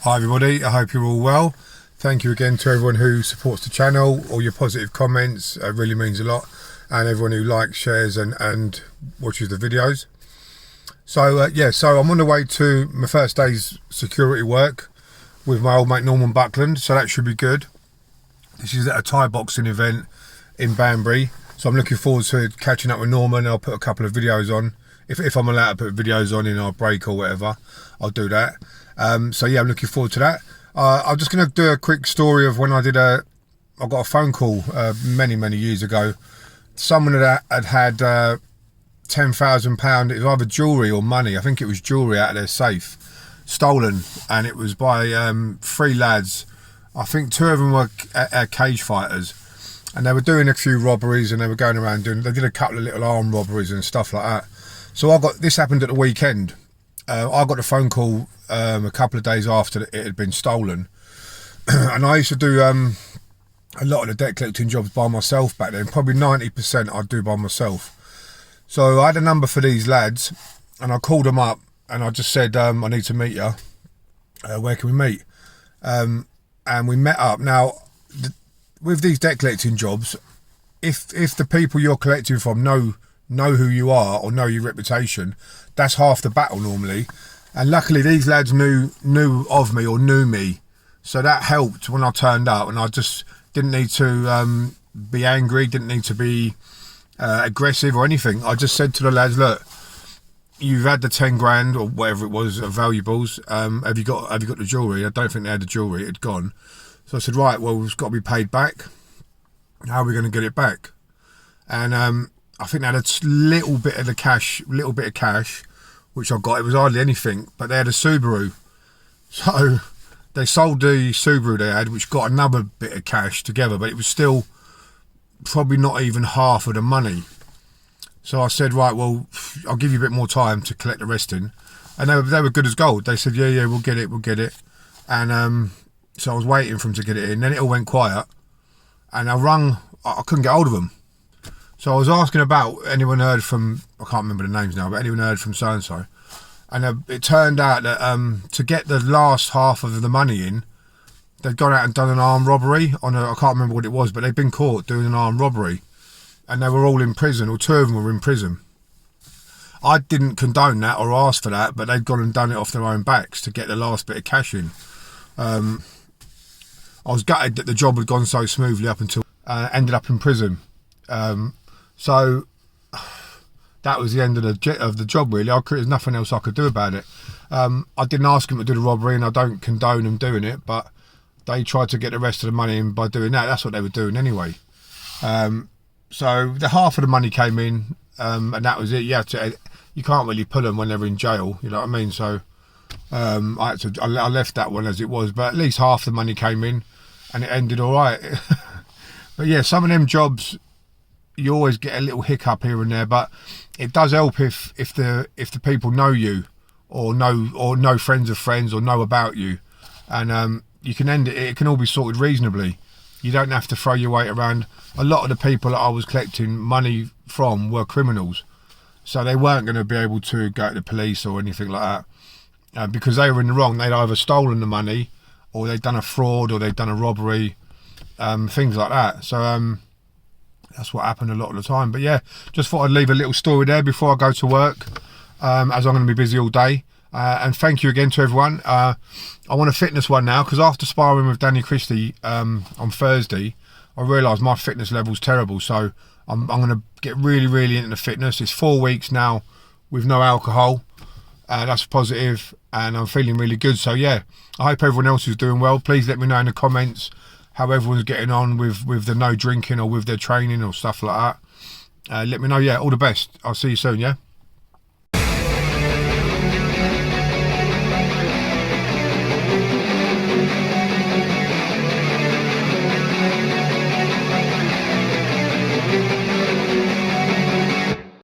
Hi everybody, I hope you're all well. Thank you again to everyone who supports the channel. All your positive comments really means a lot, and everyone who likes, shares and watches the videos. So so I'm on the way to my first day's security work with my old mate Norman Buckland, so that should be good. This is at a Thai boxing event in Banbury, so I'm looking forward to catching up with Norman. I'll put a couple of videos on. If I'm allowed to put videos on in our break or whatever, I'll do that. So yeah, I'm looking forward to that. I'm just going to do a quick story of when I got a phone call many years ago. Someone had £10,000, it was either jewellery or money, I think it was jewellery, out of their safe, stolen, and it was by three lads. I think two of them were cage fighters, and they were doing a few robberies, and they were going around they did a couple of little armed robberies and stuff like that. So this happened at the weekend. I got a phone call a couple of days after it had been stolen. And I used to do a lot of the debt collecting jobs by myself back then. Probably 90% I'd do by myself. So I had a number for these lads, and I called them up, and I just said, I need to meet you. Where can we meet? And we met up. Now, with these debt collecting jobs, if the people you're collecting from know who you are or know your reputation, that's half the battle normally. And luckily these lads knew of me or knew me, so that helped when I turned up. And I just didn't need to be angry, didn't need to be aggressive or anything. I just said to the lads, look, you've had the 10 grand or whatever it was of valuables. Have you got the jewellery? I don't think they had the jewellery, it had gone. So I said, right, well, we've got to be paid back. How are we going to get it back? And I think they had a little bit of cash, which I got. It was hardly anything, but they had a Subaru. So they sold the Subaru they had, which got another bit of cash together, but it was still probably not even half of the money. So I said, right, well, I'll give you a bit more time to collect the rest in. And they were good as gold. They said, yeah, we'll get it. And so I was waiting for them to get it in. Then it all went quiet, and I couldn't get hold of them. So I was asking about anyone heard from, I can't remember the names now, but anyone heard from so-and-so. And it turned out that to get the last half of the money in, they'd gone out and done an armed robbery I can't remember what it was, but they'd been caught doing an armed robbery. And they were all in prison, or two of them were in prison. I didn't condone that or ask for that, but they'd gone and done it off their own backs to get the last bit of cash in. I was gutted that the job had gone so smoothly up until ended up in prison. So that was the end of the job, really. There's nothing else I could do about it. I didn't ask them to do the robbery, and I don't condone them doing it, but they tried to get the rest of the money in by doing that. That's what they were doing anyway. So the half of the money came in, and that was it. You can't really pull them when they're in jail, you know what I mean? So I left that one as it was, but at least half the money came in, and it ended all right. But yeah, some of them jobs, you always get a little hiccup here and there, but it does help if the people know you or know friends of friends or know about you, and you can end it. It can all be sorted reasonably. You don't have to throw your weight around. A lot of the people that I was collecting money from were criminals, so they weren't going to be able to go to the police or anything like that, because they were in the wrong. They'd either stolen the money, or they'd done a fraud, or they'd done a robbery, things like that. So that's what happened a lot of the time. But yeah, just thought I'd leave a little story there before I go to work, as I'm going to be busy all day. And thank you again to everyone. I want a fitness one now, because after sparring with Danny Christie on Thursday, I realised my fitness level's terrible. So I'm going to get really into fitness. It's 4 weeks now with no alcohol. That's positive, and I'm feeling really good. So yeah, I hope everyone else is doing well. Please let me know in the comments how everyone's getting on with the no drinking or with their training or stuff like that. Let me know. Yeah, all the best. I'll see you soon. Yeah.